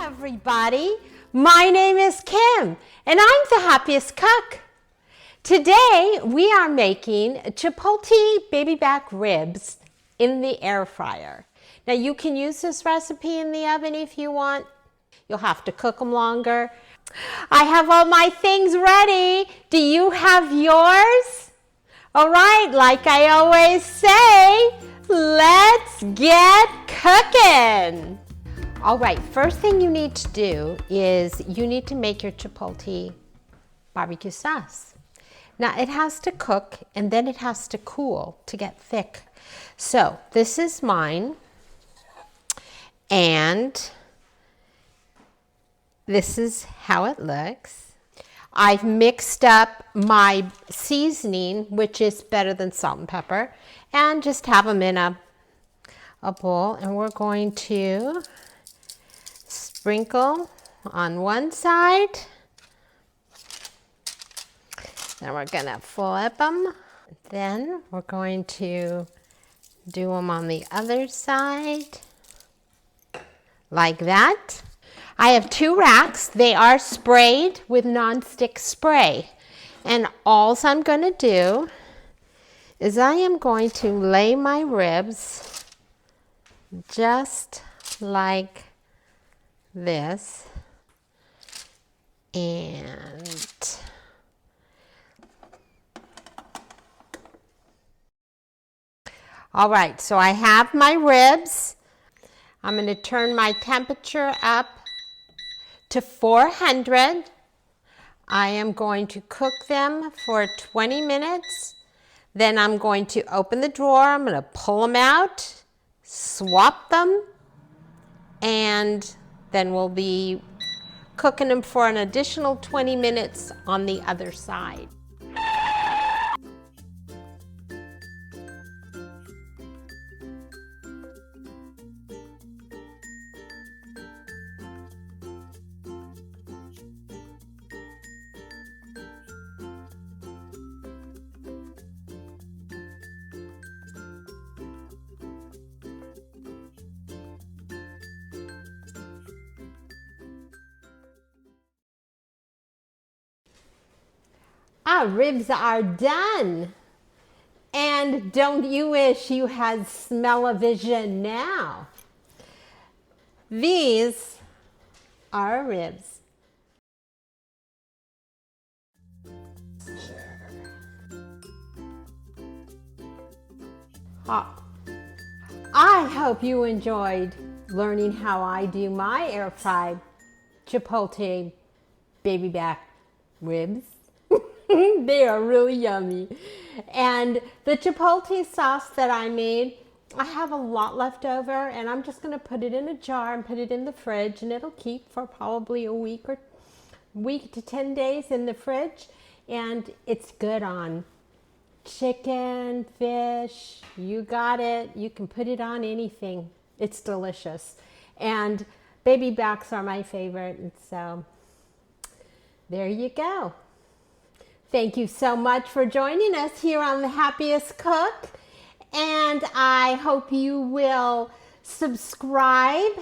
Everybody, my name is Kim and I'm the happiest cook. Today we are making Chipotle baby back ribs in the air fryer. Now you can use this recipe in the oven if you want. You'll have to cook them longer. I have all my things ready. Do you have yours? All right, like I always say, let's get cooking. All right, first thing you need to do is you need to make your Chipotle barbecue sauce. Now it has to cook and then it has to cool to get thick. So this is mine and this is how it looks. I've mixed up my seasoning, which is better than salt and pepper, and just have them in a bowl, and we're going to sprinkle on one side, then we're gonna flip them, then we're going to do them on the other side like that. I have 2 racks. They are sprayed with nonstick spray, and all I'm gonna do is I am going to lay my ribs just like this, and all right, so I have my ribs. I'm going to turn my temperature up to 400. I am going to cook them for 20 minutes. Then I'm going to open the drawer. I'm going to pull them out, swap them, and then we'll be cooking them for an additional 20 minutes on the other side. Our ribs are done. And don't you wish you had smell-o-vision now? These are ribs. I hope you enjoyed learning how I do my air-fried Chipotle baby back ribs. They are really yummy. And the Chipotle sauce that I made, I have a lot left over, and I'm just going to put it in a jar and put it in the fridge, and it'll keep for probably a week to 10 days in the fridge. And it's good on chicken, fish, you got it. You can put it on anything. It's delicious. And baby backs are my favorite, and so there you go. Thank you so much for joining us here on The Happiest Cook, and I hope you will subscribe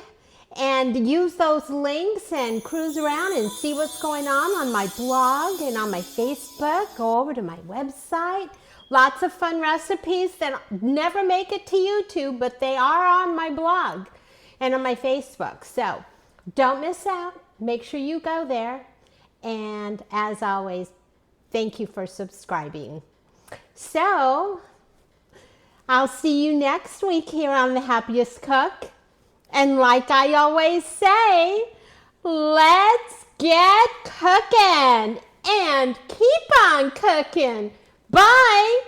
and use those links and cruise around and see what's going on my blog and on my Facebook. Go over to my website. Lots of fun recipes that never make it to YouTube, but they are on my blog and on my Facebook. So don't miss out. Make sure you go there. And as always, thank you for subscribing. So, I'll see you next week here on The Happiest Cook. And like I always say, let's get cooking and keep on cooking. Bye.